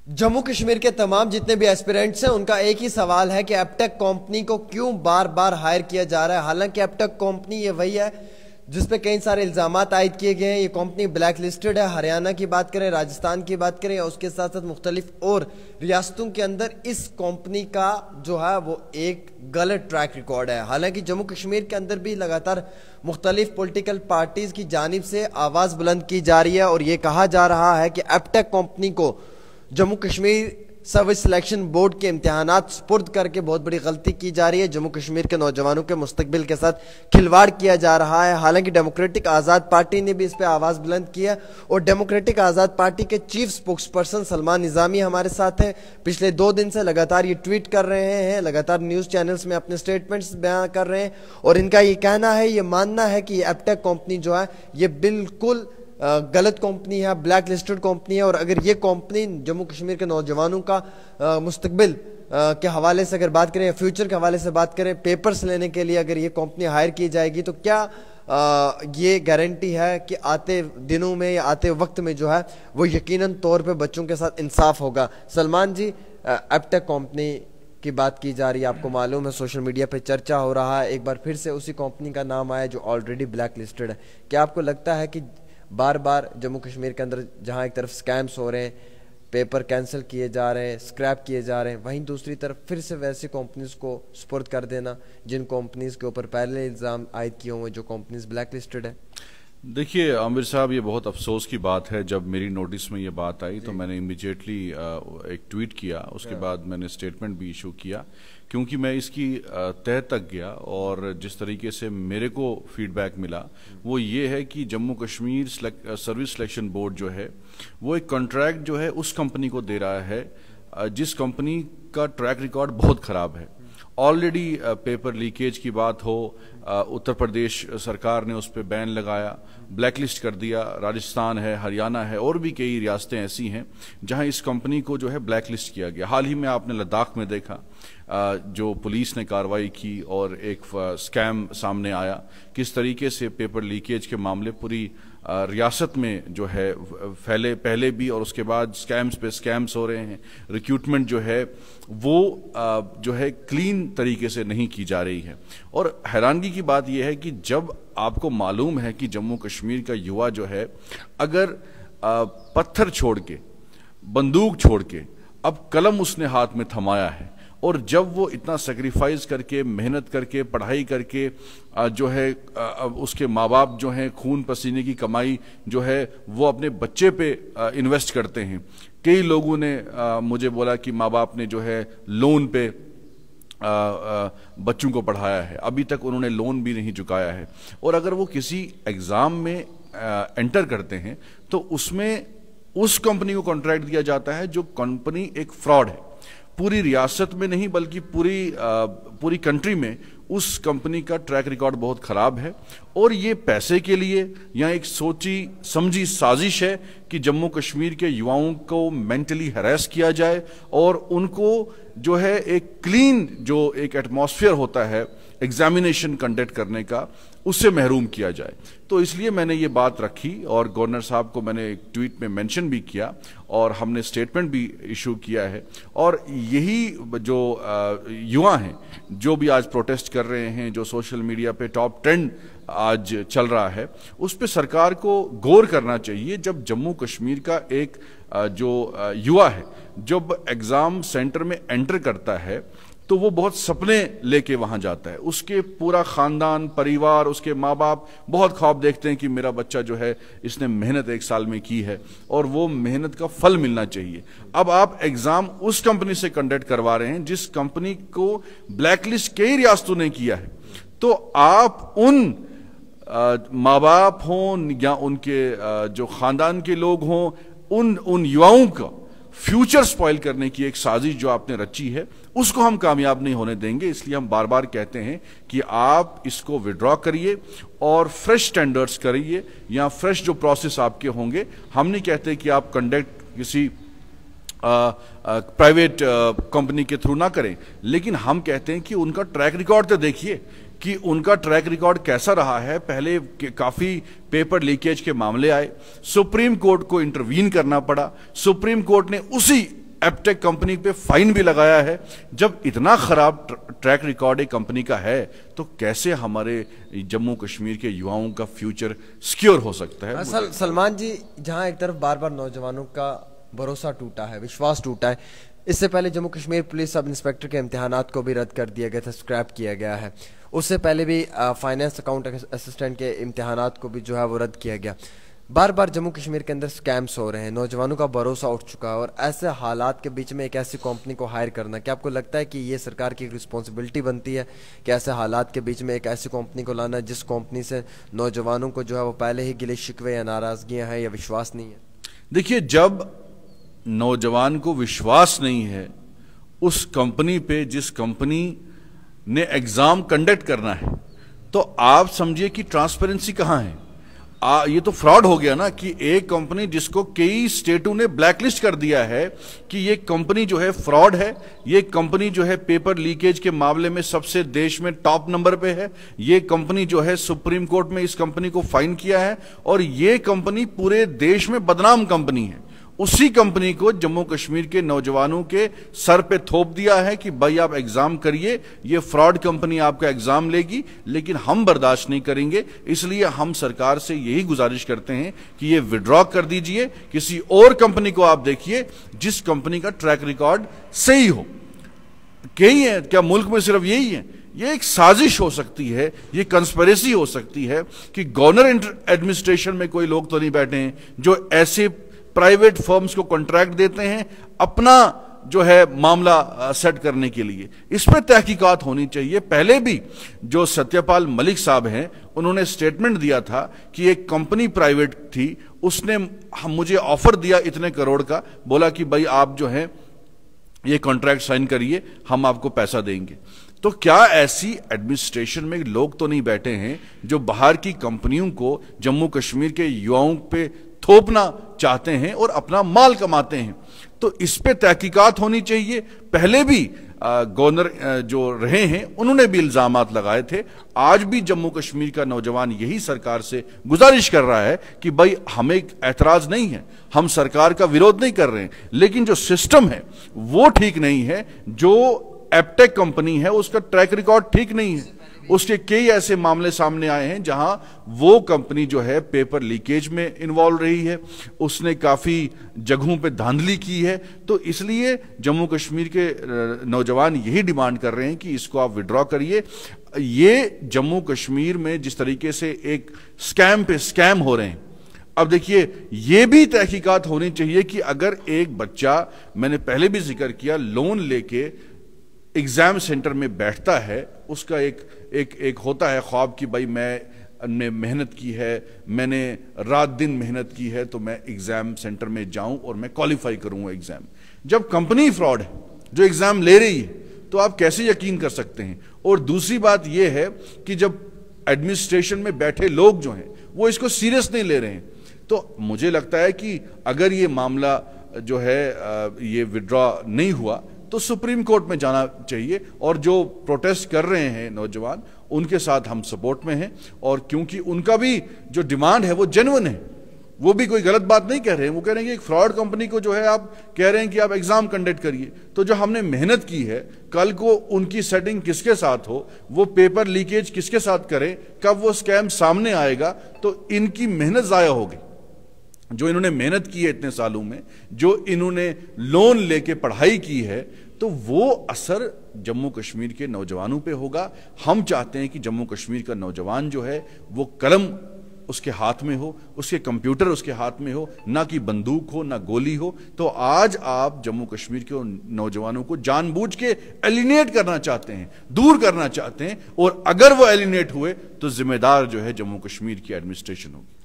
जम्मू कश्मीर के तमाम जितने भी एस्पिरेंट्स हैं उनका एक ही सवाल है कि एपटेक कंपनी को क्यों बार बार हायर किया जा रहा है। हालांकि एपटेक कंपनी ये वही है जिस पे कई सारे इल्जामात आयद किए गए हैं। ये कंपनी ब्लैक लिस्टेड है। हरियाणा की बात करें, राजस्थान की बात करें या उसके साथ साथ मुख्तलिफ और रियासतों के अंदर इस कंपनी का जो है वो एक गलत ट्रैक रिकॉर्ड है। हालांकि जम्मू कश्मीर के अंदर भी लगातार मुख्तलिफ पॉलिटिकल पार्टीज की जानिब से आवाज़ बुलंद की जा रही है और ये कहा जा रहा है कि एपटेक कंपनी को Jammu Kashmir service selection board के इम्तिहानात सुपुर्द करके बहुत बड़ी गलती की जा रही है। जम्मू कश्मीर के नौजवानों के मुस्तकबिल के साथ खिलवाड़ किया जा रहा है। हालांकि डेमोक्रेटिक आज़ाद पार्टी ने भी इस पर आवाज़ बुलंद किया और डेमोक्रेटिक आज़ाद पार्टी के चीफ स्पोक्स पर्सन सलमान निज़ामी हमारे साथ हैं। पिछले 2 दिन से लगातार ये ट्वीट कर रहे हैं, लगातार न्यूज़ चैनल्स में अपने स्टेटमेंट्स बयान कर रहे हैं और इनका ये कहना है, ये मानना है कि ये एपटेक कंपनी जो है ये बिल्कुल गलत कंपनी है, ब्लैक लिस्टेड कंपनी है। और अगर ये कंपनी जम्मू कश्मीर के नौजवानों का मुस्तकबिल के हवाले से अगर बात करें, फ्यूचर के हवाले से बात करें, पेपर्स लेने के लिए अगर ये कंपनी हायर की जाएगी तो क्या ये गारंटी है कि आते दिनों में या आते वक्त में जो है वो यकीनन तौर पे बच्चों के साथ इंसाफ होगा। सलमान जी, एपटेक कंपनी की बात की जा रही है, आपको मालूम है सोशल मीडिया पे चर्चा हो रहा है, एक बार फिर से उसी कंपनी का नाम आया जो ऑलरेडी ब्लैक लिस्टेड है। क्या आपको लगता है कि बार बार जम्मू कश्मीर के अंदर जहां एक तरफ स्कैम्स हो रहे हैं, पेपर कैंसिल किए जा रहे हैं, स्क्रैप किए जा रहे हैं, वहीं दूसरी तरफ फिर से वैसी कंपनीज को सुपुर्द कर देना जिन कंपनीज के ऊपर पहले इल्ज़ाम आयद किए हुए, जो कंपनीज ब्लैक लिस्टेड है? देखिए आमिर साहब, ये बहुत अफसोस की बात है। जब मेरी नोटिस में ये बात आई तो मैंने इमीडिएटली एक ट्वीट किया, उसके बाद मैंने स्टेटमेंट भी इशू किया, क्योंकि मैं इसकी तह तक गया और जिस तरीके से मेरे को फीडबैक मिला वो ये है कि Jammu Kashmir service selection board जो है वो एक कॉन्ट्रैक्ट जो है उस कंपनी को दे रहा है जिस कंपनी का ट्रैक रिकॉर्ड बहुत ख़राब है। ऑलरेडी पेपर लीकेज की बात हो, उत्तर प्रदेश सरकार ने उस पर बैन लगाया, ब्लैकलिस्ट कर दिया। राजस्थान है, हरियाणा है और भी कई रियासतें ऐसी हैं जहां इस कंपनी को जो है ब्लैकलिस्ट किया गया। हाल ही में आपने लद्दाख में देखा जो पुलिस ने कार्रवाई की और एक स्कैम सामने आया, किस तरीके से पेपर लीकेज के मामले पूरी रियासत में जो है फैले, पहले भी और उसके बाद स्कैम्स पे स्कैम्स हो रहे हैं। रिक्रूटमेंट जो है वो जो है क्लीन तरीके से नहीं की जा रही है। और हैरानगी की बात यह है कि जब आपको मालूम है कि जम्मू कश्मीर का युवा जो है अगर पत्थर छोड़ के, बंदूक छोड़ के अब कलम उसने हाथ में थमाया है और जब वो इतना सेक्रीफाइस करके, मेहनत करके, पढ़ाई करके जो है उसके माँ बाप जो हैं खून पसीने की कमाई जो है वो अपने बच्चे पे इन्वेस्ट करते हैं। कई लोगों ने मुझे बोला कि माँ बाप ने जो है लोन पे बच्चों को पढ़ाया है, अभी तक उन्होंने लोन भी नहीं चुकाया है। और अगर वो किसी एग्ज़ाम में एंटर करते हैं तो उसमें उस कंपनी को कॉन्ट्रैक्ट दिया जाता है जो कंपनी एक फ्रॉड है। पूरी रियासत में नहीं बल्कि पूरी कंट्री में उस कंपनी का ट्रैक रिकॉर्ड बहुत ख़राब है और ये पैसे के लिए या एक सोची समझी साजिश है कि जम्मू कश्मीर के युवाओं को मेंटली हैरेस किया जाए और उनको जो है एक क्लीन जो एक एटमॉस्फेयर होता है एग्जामिनेशन कंडक्ट करने का, उससे महरूम किया जाए। तो इसलिए मैंने ये बात रखी और गवर्नर साहब को मैंने एक ट्वीट में मेंशन भी किया और हमने स्टेटमेंट भी इशू किया है। और यही जो युवा हैं जो भी आज प्रोटेस्ट कर रहे हैं, जो सोशल मीडिया पे टॉप ट्रेंड आज चल रहा है, उस पे सरकार को गौर करना चाहिए। जब जम्मू कश्मीर का एक जो युवा है जब एग्ज़ाम सेंटर में एंटर करता है तो वो बहुत सपने लेके वहां जाता है, उसके पूरा खानदान, परिवार, उसके माँ बाप बहुत ख्वाब देखते हैं कि मेरा बच्चा जो है इसने मेहनत 1 साल में की है और वो मेहनत का फल मिलना चाहिए। अब आप एग्जाम उस कंपनी से कंडक्ट करवा रहे हैं जिस कंपनी को ब्लैकलिस्ट कई रियासतों ने किया है, तो आप उन माँ बाप हों या उनके जो खानदान के लोग हों, उन युवाओं का फ्यूचर स्पॉइल करने की एक साजिश जो आपने रची है उसको हम कामयाब नहीं होने देंगे। इसलिए हम बार बार कहते हैं कि आप इसको विड्रॉ करिए और फ्रेश स्टैंडर्ड्स करिए या फ्रेश जो प्रोसेस आपके होंगे। हम नहीं कहते कि आप कंडक्ट किसी प्राइवेट कंपनी के थ्रू ना करें, लेकिन हम कहते हैं कि उनका ट्रैक रिकॉर्ड तो देखिए कि उनका ट्रैक रिकॉर्ड कैसा रहा है। पहले काफी पेपर लीकेज के मामले आए, सुप्रीम कोर्ट को इंटरवीन करना पड़ा, सुप्रीम कोर्ट ने उसी एपटेक कंपनी पे फाइन भी लगाया है। जब इतना खराब ट्रैक रिकॉर्ड एक कंपनी का है तो कैसे हमारे जम्मू कश्मीर के युवाओं का फ्यूचर सिक्योर हो सकता है? सलमान जी, जहां एक तरफ बार बार नौजवानों का भरोसा टूटा है, विश्वास टूटा है, इससे पहले Jammu Kashmir police sub inspector के इम्तिहानात को भी रद्द कर दिया गया था, स्क्रैप किया गया है। उससे पहले भी फाइनेंस अकाउंट असिस्टेंट के इम्तिहानात को भी जो है वो रद्द किया गया। बार बार जम्मू कश्मीर के अंदर स्कैम्स हो रहे हैं, नौजवानों का भरोसा उठ चुका है, और ऐसे हालात के बीच में एक ऐसी कंपनी को हायर करना, क्या आपको लगता है कि ये सरकार की एक रिस्पॉन्सिबिलिटी बनती है कि ऐसे हालात के बीच में एक ऐसी कंपनी को लाना जिस कंपनी से नौजवानों को जो है वो पहले ही गिले शिकवे या नाराजगियां हैं या विश्वास नहीं है? देखिए, जब नौजवान को विश्वास नहीं है उस कंपनी पे जिस कंपनी ने एग्जाम कंडक्ट करना है, तो आप समझिए कि ट्रांसपेरेंसी कहां है? ये तो फ्रॉड हो गया ना कि एक कंपनी जिसको कई स्टेटों ने ब्लैकलिस्ट कर दिया है कि ये कंपनी जो है फ्रॉड है, ये कंपनी जो है पेपर लीकेज के मामले में सबसे देश में टॉप नंबर पे है, ये कंपनी जो है सुप्रीम कोर्ट में इस कंपनी को फाइन किया है, और ये कंपनी पूरे देश में बदनाम कंपनी है। उसी कंपनी को जम्मू कश्मीर के नौजवानों के सर पे थोप दिया है कि भाई आप एग्जाम करिए, ये फ्रॉड कंपनी आपका एग्जाम लेगी, लेकिन हम बर्दाश्त नहीं करेंगे। इसलिए हम सरकार से यही गुजारिश करते हैं कि ये विड्रॉ कर दीजिए, किसी और कंपनी को आप देखिए जिस कंपनी का ट्रैक रिकॉर्ड सही हो। कई है क्या मुल्क में सिर्फ यही है? ये एक साजिश हो सकती है, ये कंस्पिरेसी हो सकती है कि गवर्नर एडमिनिस्ट्रेशन में कोई लोग तो नहीं बैठे हैं जो ऐसे प्राइवेट फर्म्स को कॉन्ट्रैक्ट देते हैं अपना जो है मामला सेट करने के लिए। इस पर तहकीकात होनी चाहिए। पहले भी जो सत्यपाल मलिक साहब हैं, उन्होंने स्टेटमेंट दिया था कि एक कंपनी प्राइवेट थी, उसने मुझे ऑफर दिया इतने करोड़ का, बोला कि भाई आप जो है ये कॉन्ट्रैक्ट साइन करिए, हम आपको पैसा देंगे। तो क्या ऐसी एडमिनिस्ट्रेशन में लोग तो नहीं बैठे हैं जो बाहर की कंपनियों को जम्मू कश्मीर के युवाओं पे थोपना चाहते हैं और अपना माल कमाते हैं? तो इस पे तहकीकात होनी चाहिए। पहले भी गवर्नर जो रहे हैं उन्होंने भी इल्जामात लगाए थे। आज भी जम्मू कश्मीर का नौजवान यही सरकार से गुजारिश कर रहा है कि भाई हमें एतराज नहीं है, हम सरकार का विरोध नहीं कर रहे हैं, लेकिन जो सिस्टम है वो ठीक नहीं है। जो एपटेक कंपनी है उसका ट्रैक रिकॉर्ड ठीक नहीं है। उसके कई ऐसे मामले सामने आए हैं जहां वो कंपनी जो है पेपर लीकेज में इन्वॉल्व रही है, उसने काफी जगहों पे धांधली की है। तो इसलिए जम्मू कश्मीर के नौजवान यही डिमांड कर रहे हैं कि इसको आप विड्रॉ करिए। ये जम्मू कश्मीर में जिस तरीके से एक स्कैम पे स्कैम हो रहे हैं, अब देखिए ये भी तहकीकात होनी चाहिए कि अगर एक बच्चा, मैंने पहले भी जिक्र किया, लोन लेके एग्जाम सेंटर में बैठता है, उसका एक होता है ख्वाब कि भाई मैंने मेहनत की है, मैंने रात दिन मेहनत की है, तो मैं एग्जाम सेंटर में जाऊं और मैं क्वालिफाई करूंगा एग्जाम। जब कंपनी फ्रॉड है जो एग्जाम ले रही है, तो आप कैसे यकीन कर सकते हैं? और दूसरी बात यह है कि जब एडमिनिस्ट्रेशन में बैठे लोग जो हैं वो इसको सीरियस नहीं ले रहे हैं, तो मुझे लगता है कि अगर ये मामला जो है ये विड्रॉ नहीं हुआ तो सुप्रीम कोर्ट में जाना चाहिए। और जो प्रोटेस्ट कर रहे हैं नौजवान, उनके साथ हम सपोर्ट में हैं, और क्योंकि उनका भी जो डिमांड है वो जेन्युइन है, वो भी कोई गलत बात नहीं कह रहे हैं। वो कह रहे हैं कि एक फ्रॉड कंपनी को जो है आप कह रहे हैं कि आप एग्जाम कंडक्ट करिए, तो जो हमने मेहनत की है, कल को उनकी सेटिंग किसके साथ हो, वो पेपर लीकेज किसके साथ करें, कब वो स्कैम सामने आएगा, तो इनकी मेहनत जाया होगी। जो इन्होंने मेहनत की है इतने सालों में, जो इन्होंने लोन लेके पढ़ाई की है, तो वो असर जम्मू कश्मीर के नौजवानों पे होगा। हम चाहते हैं कि जम्मू कश्मीर का नौजवान जो है वो कलम उसके हाथ में हो, उसके कंप्यूटर उसके हाथ में हो, ना कि बंदूक हो, ना गोली हो। तो आज आप जम्मू कश्मीर के नौजवानों को जानबूझ के एलिनेट करना चाहते हैं, दूर करना चाहते हैं, और अगर वो एलिनेट हुए तो जिम्मेदार जो है जम्मू कश्मीर की एडमिनिस्ट्रेशन होगी।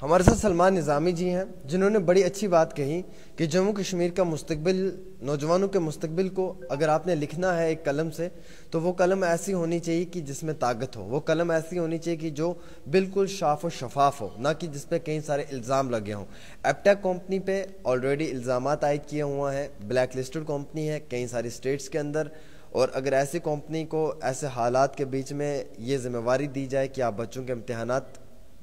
हमारे साथ सलमान निज़ामी जी हैं, जिन्होंने बड़ी अच्छी बात कही कि जम्मू कश्मीर का मुस्तकबिल, नौजवानों के मुस्तकबिल को अगर आपने लिखना है एक कलम से, तो वो कलम ऐसी होनी चाहिए कि जिसमें ताकत हो, वो कलम ऐसी होनी चाहिए कि जो बिल्कुल साफ और शफाफ हो, ना कि जिसपे कई सारे इल्ज़ाम लगे हों। एपटेक कंपनी पे ऑलरेडी इल्ज़ामात आयद किए हुए हैं, ब्लैक लिस्टेड कंपनी है कई सारी स्टेट्स के अंदर, और अगर ऐसी कंपनी को ऐसे हालात के बीच में ये जिम्मेवारी दी जाए कि आप बच्चों के इम्तिहानात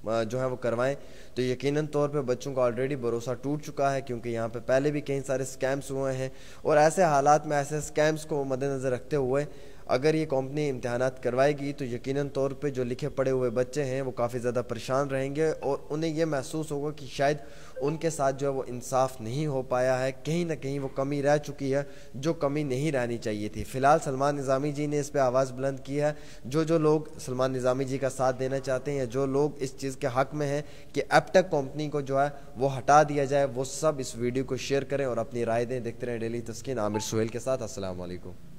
जो है वो करवाएं, तो यकीनन तौर पे बच्चों का ऑलरेडी भरोसा टूट चुका है, क्योंकि यहाँ पे पहले भी कई सारे स्कैम्स हुए हैं। और ऐसे हालात में ऐसे स्कैम्स को मद्देनज़र रखते हुए अगर ये कंपनी इम्तहानात करवाएगी तो यकीनन तौर पे जो लिखे पढ़े हुए बच्चे हैं वो काफ़ी ज़्यादा परेशान रहेंगे और उन्हें ये महसूस होगा कि शायद उनके साथ जो है वो इंसाफ नहीं हो पाया है, कहीं ना कहीं वो कमी रह चुकी है जो कमी नहीं रहनी चाहिए थी। फ़िलहाल सलमान निज़ामी जी ने इस पर आवाज़ बुलंद की है। जो लोग सलमान निज़ामी जी का साथ देना चाहते हैं या जो लोग इस चीज़ के हक़ में हैं कि एप्टेक कंपनी को जो है वो हटा दिया जाए, वो सब इस वीडियो को शेयर करें और अपनी राय दें। देखते रहें डेली तस्कीन। आमिर सुहेल के साथ। अस्सलाम वालेकुम।